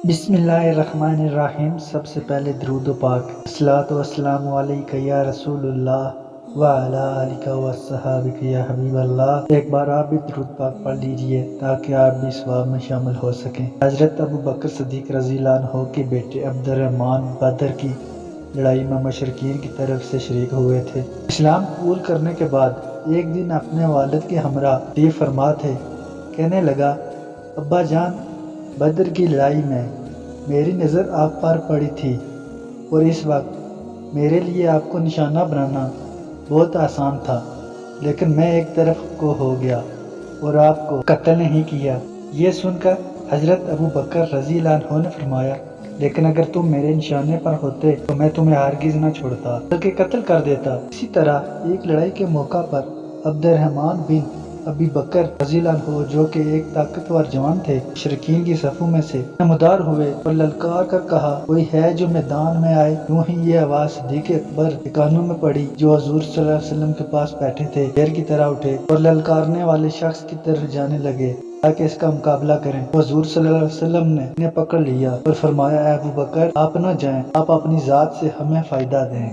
بسم اللہ الرحمن الرحیم۔ سب سے پہلے درود و پاک، الصلاۃ والسلام علیک یا رسول اللہ وعلی آلک وصحابک یا حبیب اللہ۔ ایک بار آپ بھی درود پاک پڑھ لیجئے تاکہ آپ بھی ثواب میں شامل ہو سکیں۔ حضرت ابو بکر صدیق رضی اللہ عنہ کے بیٹے عبد الرحمن بدر کی لڑائی میں مشرکین کی طرف سے شریک ہوئے تھے۔ اسلام قبول کرنے کے بعد ایک دن اپنے والد کے ہمراہ تشریف فرما تھے۔ کہنے لگا، ابا جان، بدر کی لڑائی میں میری نظر آپ پر پڑی تھی اور اس وقت میرے لیے آپ کو نشانہ بنانا بہت آسان تھا، لیکن میں ایک طرف کو ہو گیا اور آپ کو قتل نہیں کیا۔ یہ سن کر حضرت ابو بکر رضی اللہ عنہ نے فرمایا، لیکن اگر تم میرے نشانے پر ہوتے تو میں تمہیں ہرگز نہ چھوڑتا بلکہ قتل کر دیتا۔ اسی طرح ایک لڑائی کے موقع پر عبد الرحمن بن ابی بکر رضی اللہ عنہ، جو کہ ایک طاقتور جوان تھے، مشرکین کی صفوں میں سے نمودار ہوئے اور للکار کر کہا، کوئی ہے جو میدان میں آئے؟ یوں ہی یہ آواز صدیق اکبر کے کانوں میں پڑی، جو حضور صلی اللہ علیہ وسلم کے پاس بیٹھے تھے۔ شیر کی طرح اٹھے اور للکارنے والے شخص کی طرف جانے لگے تاکہ اس کا مقابلہ کریں۔ حضور صلی اللہ علیہ وسلم نے انہیں پکڑ لیا اور فرمایا، اے ابو بکر، آپ نہ جائیں، آپ اپنی ذات سے ہمیں فائدہ دیں۔